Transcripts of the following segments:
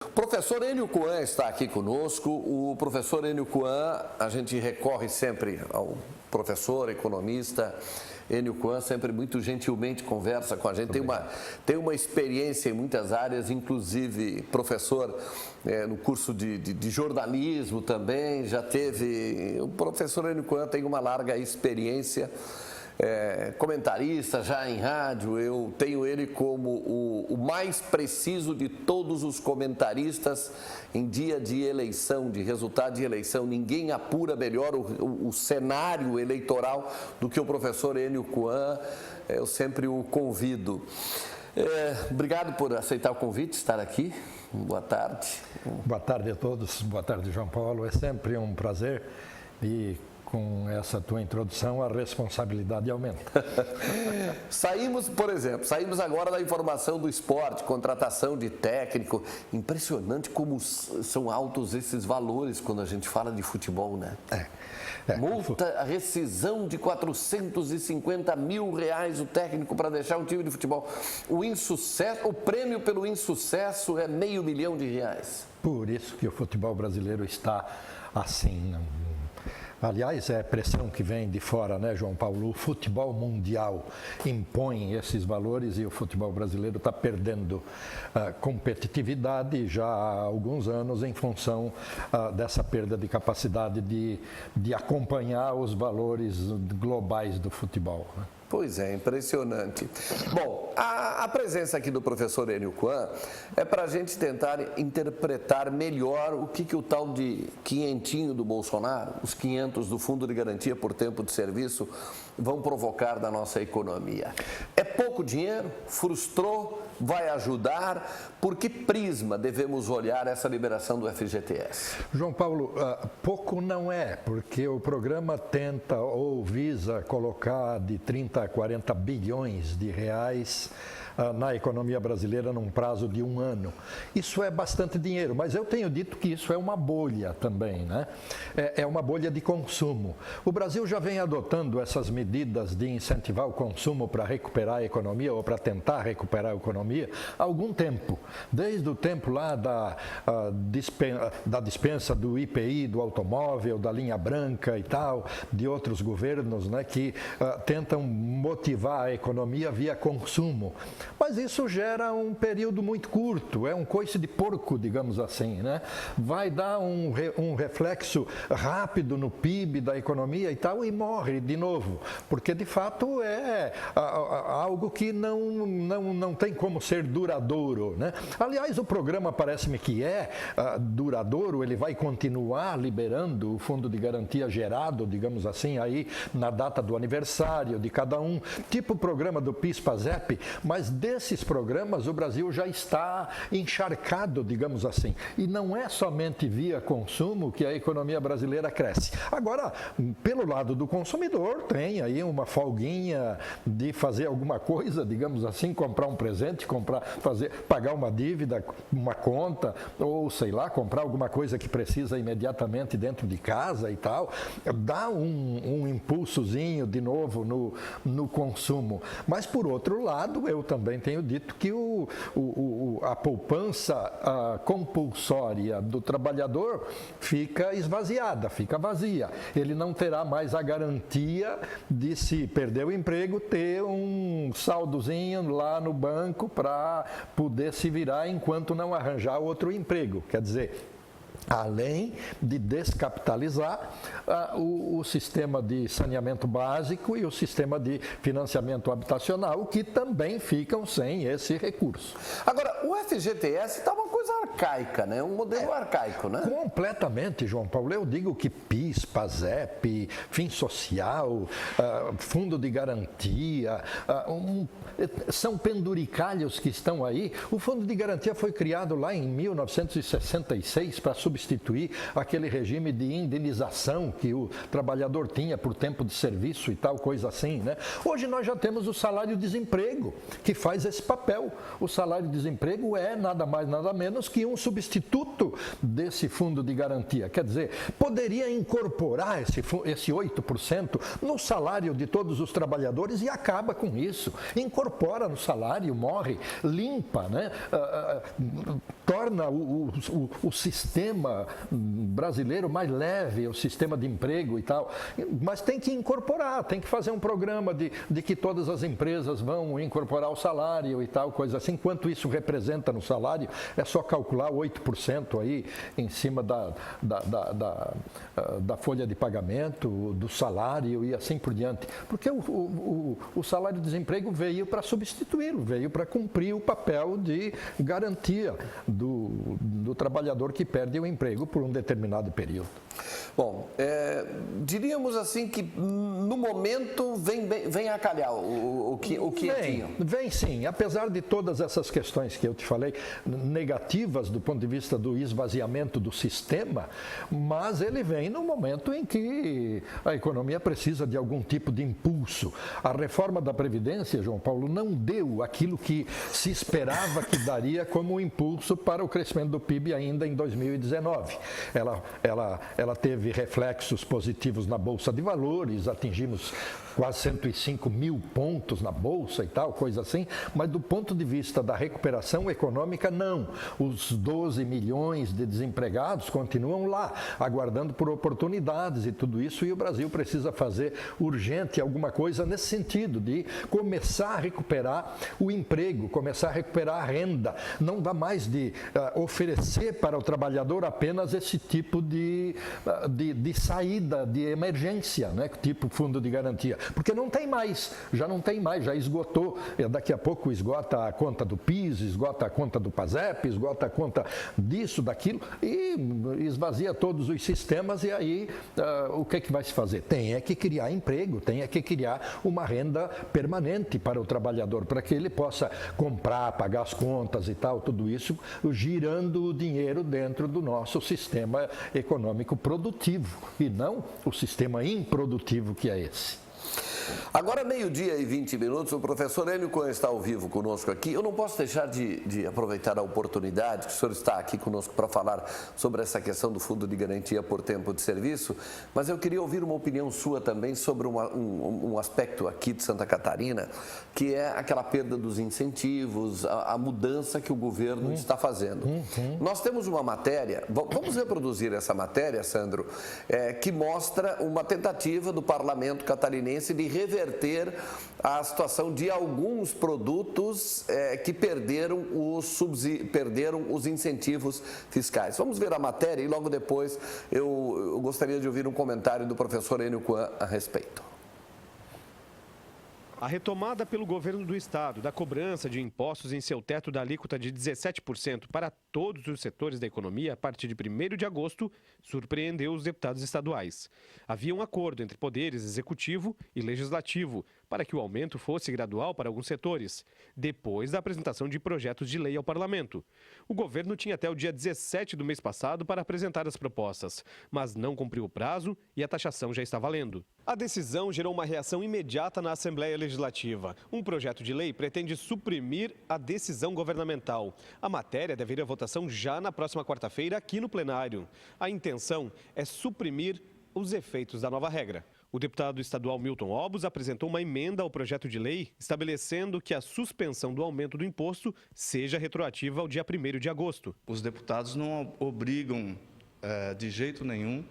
O professor Enio Kuan está aqui conosco. O professor Enio Kuan, a gente recorre sempre ao professor, economista Enio Kuan, sempre muito gentilmente conversa com a gente. Tem uma experiência em muitas áreas, inclusive professor no curso de jornalismo também, já teve. O professor Enio Kuan tem uma larga experiência. Comentarista já em rádio, eu tenho ele como o mais preciso de todos os comentaristas em dia de eleição, de resultado de eleição. Ninguém apura melhor o cenário eleitoral do que o professor Enio Kuan. Eu sempre o convido. Obrigado por aceitar o convite, estar aqui. Boa tarde. Boa tarde a todos. Boa tarde, João Paulo. É sempre um prazer e com essa tua introdução, a responsabilidade aumenta. Saímos agora da informação do esporte, contratação de técnico. Impressionante como são altos esses valores quando a gente fala de futebol, né? Multa, a rescisão de R$450 mil o técnico para deixar um time de futebol. O prêmio pelo insucesso é R$500 mil. Por isso que o futebol brasileiro está assim. Aliás, é pressão que vem de fora, né, João Paulo? O futebol mundial impõe esses valores e o futebol brasileiro está perdendo competitividade já há alguns anos em função dessa perda de capacidade de acompanhar os valores globais do futebol, né? Pois é, impressionante. Bom, a presença aqui do professor Enio Kuan é para a gente tentar interpretar melhor o que o tal de quinhentinho do Bolsonaro, os 500 do Fundo de Garantia por Tempo de Serviço, vão provocar da nossa economia. É pouco dinheiro? Frustrou? Vai ajudar? Por que prisma devemos olhar essa liberação do FGTS? João Paulo, pouco não é, porque o programa tenta ou visa colocar de 30 a 40 bilhões de reais na economia brasileira num prazo de 1 ano. Isso é bastante dinheiro, mas eu tenho dito que isso é uma bolha também, né? É uma bolha de consumo. O Brasil já vem adotando essas medidas de incentivar o consumo para recuperar a economia ou para tentar recuperar a economia há algum tempo. Desde o tempo lá da dispensa do IPI, do automóvel, da linha branca e tal, de outros governos, né, que tentam motivar a economia via consumo. Mas isso gera um período muito curto, é um coice de porco, digamos assim, né? Vai dar um reflexo rápido no PIB da economia e tal e morre de novo, porque de fato é algo que não tem como ser duradouro, né? Aliás, o programa parece-me que é duradouro, ele vai continuar liberando o fundo de garantia gerado, digamos assim, aí na data do aniversário de cada um, tipo o programa do PIS/PASEP, mas desses programas o Brasil já está encharcado, digamos assim. E não é somente via consumo que a economia brasileira cresce. Agora, pelo lado do consumidor, tem aí uma folguinha de fazer alguma coisa, digamos assim, comprar um presente, pagar uma dívida, uma conta, ou sei lá, comprar alguma coisa que precisa imediatamente dentro de casa e tal, dá um impulsozinho de novo no consumo. Mas, por outro lado, eu também tenho dito que a poupança compulsória do trabalhador fica esvaziada, fica vazia. Ele não terá mais a garantia de, se perder o emprego, ter um saldozinho lá no banco para poder se virar enquanto não arranjar outro emprego. Quer dizer, além de descapitalizar o sistema de saneamento básico e o sistema de financiamento habitacional, que também ficam sem esse recurso. Agora, o FGTS está uma coisa arcaica, né? Um modelo arcaico, né? Completamente, João Paulo. Eu digo que PIS, PASEP, Fim Social, Fundo de Garantia, são penduricalhos que estão aí. O Fundo de Garantia foi criado lá em 1966 para substituir aquele regime de indenização que o trabalhador tinha por tempo de serviço e tal, coisa assim, né? Hoje nós já temos o salário-desemprego, que faz esse papel. O salário-desemprego é nada mais, nada menos que nenhum substituto desse fundo de garantia. Quer dizer, poderia incorporar esse 8% no salário de todos os trabalhadores e acaba com isso. Incorpora no salário, morre, limpa, né? Torna o sistema brasileiro mais leve, o sistema de emprego e tal. Mas tem que incorporar, tem que fazer um programa de que todas as empresas vão incorporar o salário e tal, coisa assim. Quanto isso representa no salário, é só calcular 8% aí em cima da folha de pagamento, do salário e assim por diante. Porque o salário-desemprego veio para substituí-lo, veio para cumprir o papel de garantia do trabalhador que perde o emprego por um determinado período. Bom, diríamos assim que no momento vem a calhar o que tinha. Vem sim, apesar de todas essas questões que eu te falei, negativas do ponto de vista do esvaziamento do sistema, mas ele vem no momento em que a economia precisa de algum tipo de impulso. A reforma da Previdência, João Paulo, não deu aquilo que se esperava que daria como impulso para o crescimento do PIB ainda em 2019. Ela teve reflexos positivos na Bolsa de Valores, atingimos quase 105 mil pontos na Bolsa e tal, coisa assim, mas do ponto de vista da recuperação econômica, não. Os 12 milhões de desempregados continuam lá, aguardando por oportunidades e tudo isso, e o Brasil precisa fazer urgente alguma coisa nesse sentido, de começar a recuperar o emprego, começar a recuperar a renda. Não dá mais de oferecer para o trabalhador apenas esse tipo de saída, de emergência, né? Tipo fundo de garantia. Porque não tem mais, já esgotou. Daqui a pouco esgota a conta do PIS, esgota a conta do PASEP, esgota a conta disso, daquilo, e esvazia todos os sistemas, e aí o que vai se fazer? Tem que criar emprego, tem que criar uma renda permanente para o trabalhador, para que ele possa comprar, pagar as contas e tal, tudo isso, girando o dinheiro dentro do nosso sistema econômico produtivo, e não o sistema improdutivo que é esse. Agora, 12h20, o professor Enio Kuan está ao vivo conosco aqui. Eu não posso deixar de aproveitar a oportunidade que o senhor está aqui conosco para falar sobre essa questão do Fundo de Garantia por Tempo de Serviço, mas eu queria ouvir uma opinião sua também sobre um aspecto aqui de Santa Catarina, que é aquela perda dos incentivos, a mudança que o governo está fazendo. Nós temos uma matéria, vamos reproduzir essa matéria, Sandro, que mostra uma tentativa do parlamento catarinense de reverter a situação de alguns produtos que perderam os incentivos fiscais. Vamos ver a matéria e logo depois eu gostaria de ouvir um comentário do professor Enio Kuan a respeito. A retomada pelo governo do estado da cobrança de impostos em seu teto da alíquota de 17% para todos os setores da economia a partir de 1º de agosto surpreendeu os deputados estaduais. Havia um acordo entre poderes executivo e legislativo para que o aumento fosse gradual para alguns setores, depois da apresentação de projetos de lei ao parlamento. O governo tinha até o dia 17 do mês passado para apresentar as propostas, mas não cumpriu o prazo e a taxação já está valendo. A decisão gerou uma reação imediata na Assembleia Legislativa. Um projeto de lei pretende suprimir a decisão governamental. A matéria deve ir à votação já na próxima quarta-feira aqui no plenário. A intenção é suprimir os efeitos da nova regra. O deputado estadual Milton Obos apresentou uma emenda ao projeto de lei estabelecendo que a suspensão do aumento do imposto seja retroativa ao dia 1º de agosto. Os deputados não obrigam de jeito nenhum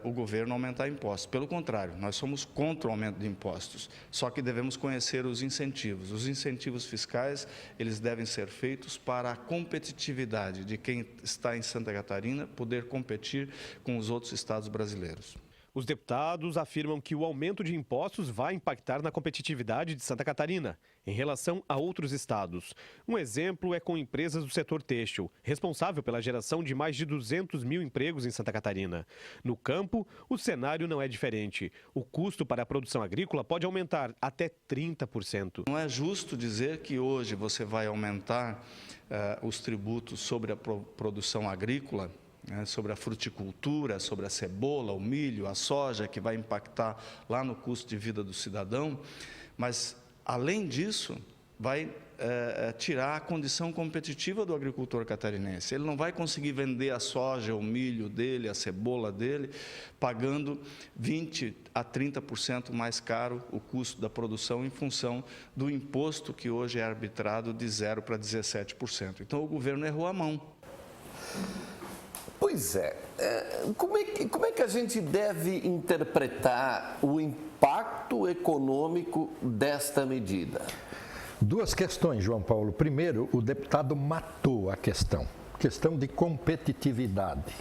o governo a aumentar impostos. Pelo contrário, nós somos contra o aumento de impostos. Só que devemos conhecer os incentivos. Os incentivos fiscais, eles devem ser feitos para a competitividade de quem está em Santa Catarina poder competir com os outros estados brasileiros. Os deputados afirmam que o aumento de impostos vai impactar na competitividade de Santa Catarina em relação a outros estados. Um exemplo é com empresas do setor têxtil, responsável pela geração de mais de 200 mil empregos em Santa Catarina. No campo, o cenário não é diferente. O custo para a produção agrícola pode aumentar até 30%. Não é justo dizer que hoje você vai aumentar os tributos sobre a produção agrícola, sobre a fruticultura, sobre a cebola, o milho, a soja, que vai impactar lá no custo de vida do cidadão, mas, além disso, vai tirar a condição competitiva do agricultor catarinense. Ele não vai conseguir vender a soja, o milho dele, a cebola dele, pagando 20% a 30% mais caro o custo da produção em função do imposto que hoje é arbitrado de 0% para 17%. Então, o governo errou a mão. Pois é. Como é que a gente deve interpretar o impacto econômico desta medida? Duas questões, João Paulo. Primeiro, o deputado matou a questão de competitividade.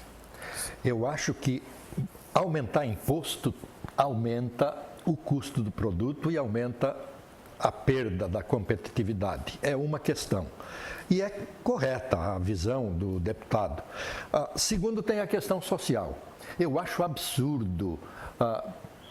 Eu acho que aumentar imposto aumenta o custo do produto e aumenta a perda da competitividade. É uma questão. E é correta a visão do deputado. Segundo, tem a questão social. Eu acho absurdo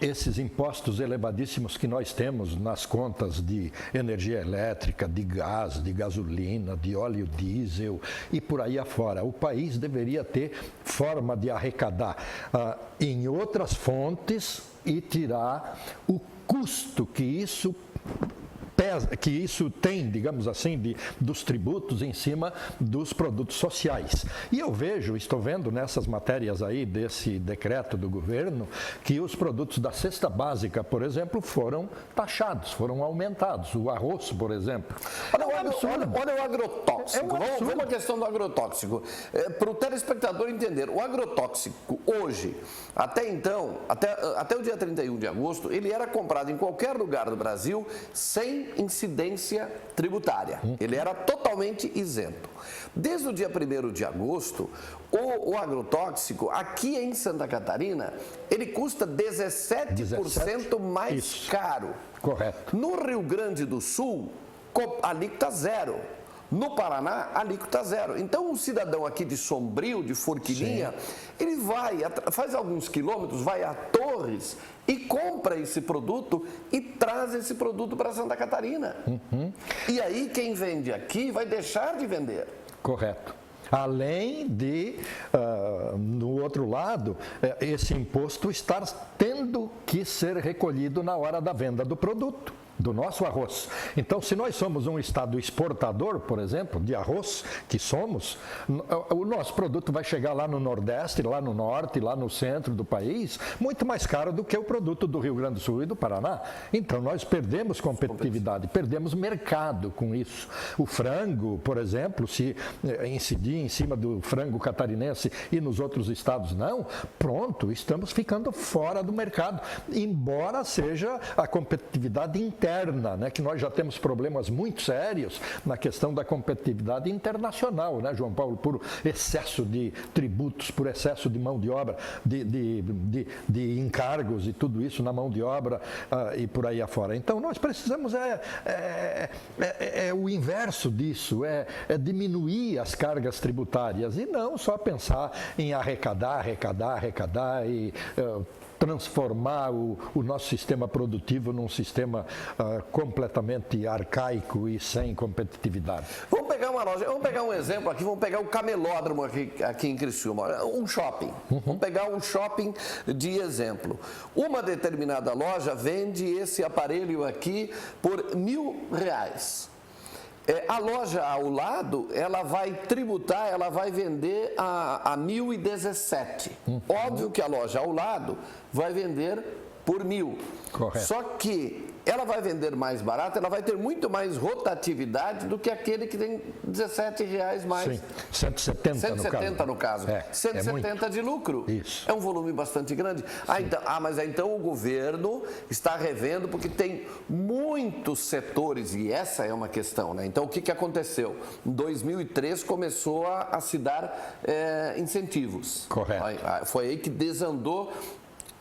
esses impostos elevadíssimos que nós temos nas contas de energia elétrica, de gás, de gasolina, de óleo diesel e por aí afora. O país deveria ter forma de arrecadar em outras fontes e tirar o custo que isso tem, digamos assim, dos tributos em cima dos produtos sociais. E eu estou vendo nessas matérias aí desse decreto do governo, que os produtos da cesta básica, por exemplo, foram taxados, foram aumentados. O arroz, por exemplo. Olha o agrotóxico. Vamos à questão do agrotóxico. Para o telespectador entender, o agrotóxico hoje, até então, até o dia 31 de agosto, ele era comprado em qualquer lugar do Brasil sem incidência tributária. Ele era totalmente isento. Desde o dia 1º de agosto, o agrotóxico, aqui em Santa Catarina, ele custa 17% mais caro. Correto. No Rio Grande do Sul, alíquota zero. No Paraná, alíquota zero. Então, um cidadão aqui de Sombrio, de Forquilinha, ele faz alguns quilômetros, vai a Torres e compra esse produto e traz esse produto para Santa Catarina. E aí, quem vende aqui vai deixar de vender. Correto. Além de, no outro lado, esse imposto estar tendo que ser recolhido na hora da venda do produto, do nosso arroz. Então, se nós somos um estado exportador, por exemplo, de arroz, que somos, o nosso produto vai chegar lá no Nordeste, lá no Norte, lá no centro do país, muito mais caro do que o produto do Rio Grande do Sul e do Paraná. Então, nós perdemos competitividade, perdemos mercado com isso. O frango, por exemplo, se incidir em cima do frango catarinense e nos outros estados não, pronto, estamos ficando fora do mercado, embora seja a competitividade interna, né, que nós já temos problemas muito sérios na questão da competitividade internacional, né, João Paulo, por excesso de tributos, por excesso de mão de obra, de encargos e tudo isso na mão de obra e por aí afora. Então, nós precisamos o inverso disso, diminuir as cargas tributárias e não só pensar em arrecadar e transformar o nosso sistema produtivo num sistema completamente arcaico e sem competitividade. Vamos pegar uma loja, vamos pegar um exemplo aqui, vamos pegar o camelódromo aqui em Criciúma, um shopping. Vamos pegar um shopping de exemplo. Uma determinada loja vende esse aparelho aqui por R$1.000. A loja ao lado, ela vai tributar, ela vai vender a 1.017. Óbvio que a loja ao lado vai vender por 1.000. Correto. Só que ela vai vender mais barato, ela vai ter muito mais rotatividade do que aquele que tem R$17 mais. Sim, 170 no caso. 170 de lucro. Isso. É um volume bastante grande. Mas então o governo está revendo porque tem muitos setores, e essa é uma questão, né? Então o que aconteceu? Em 2003 começou a se dar incentivos. Correto. Foi aí que desandou.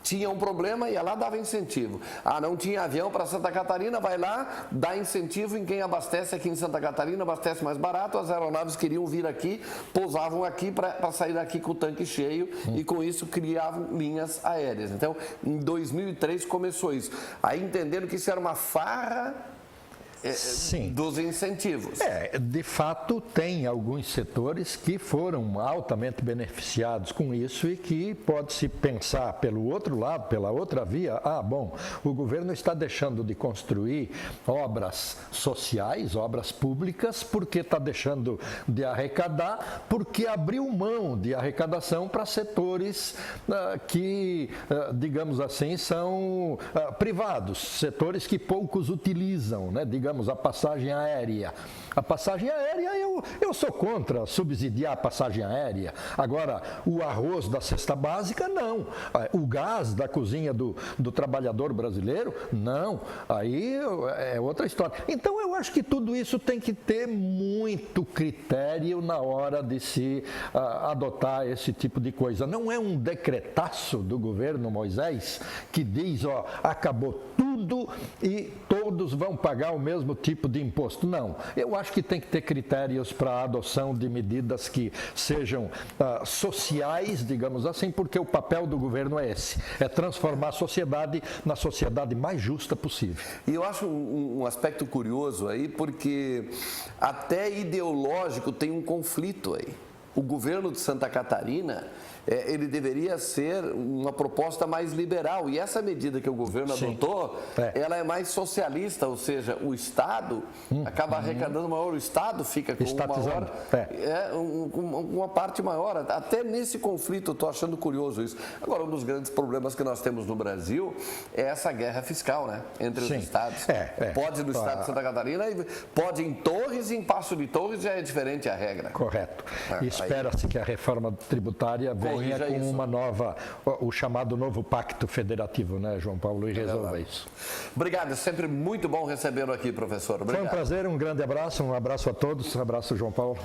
Tinha um problema, ia lá, dava incentivo. Não tinha avião para Santa Catarina, vai lá, dá incentivo em quem abastece aqui em Santa Catarina, abastece mais barato, as aeronaves queriam vir aqui, pousavam aqui para sair daqui com o tanque cheio e com isso criavam linhas aéreas. Então, em 2003 começou isso. Aí entenderam que isso era uma farra Sim. dos incentivos. De fato, tem alguns setores que foram altamente beneficiados com isso e que pode-se pensar pelo outro lado, pela outra via, o governo está deixando de construir obras sociais, obras públicas, porque está deixando de arrecadar, porque abriu mão de arrecadação para setores que, digamos assim, são privados, setores que poucos utilizam, né? Digamos, a passagem aérea. A passagem aérea, eu sou contra subsidiar a passagem aérea. Agora, o arroz da cesta básica, não. O gás da cozinha do trabalhador brasileiro, não. Aí é outra história. Então, eu acho que tudo isso tem que ter muito critério na hora de se adotar esse tipo de coisa. Não é um decretaço do governo Moisés que diz, acabou tudo e todos vão pagar o mesmo tipo de imposto. Não. Eu acho que tem que ter critérios para a adoção de medidas que sejam sociais, digamos assim, porque o papel do governo é esse, é transformar a sociedade na sociedade mais justa possível. E eu acho um aspecto curioso aí, porque até ideológico tem um conflito aí. O governo de Santa Catarina, ele deveria ser uma proposta mais liberal. E essa medida que o governo adotou, ela é mais socialista, ou seja, o Estado acaba arrecadando maior, o Estado fica com uma parte maior. Até nesse conflito, eu estou achando curioso isso. Agora, um dos grandes problemas que nós temos no Brasil é essa guerra fiscal, né? Entre os estados. Pode no estado de Santa Catarina, pode em Torres, e em Passo de Torres já é diferente a regra. Correto. Espera-se que a reforma tributária venha com uma nova, o chamado novo pacto federativo, né, João Paulo, e resolva isso. Obrigado, é sempre muito bom recebê-lo aqui, professor. Obrigado. Foi um prazer, um grande abraço, um abraço a todos, um abraço, João Paulo.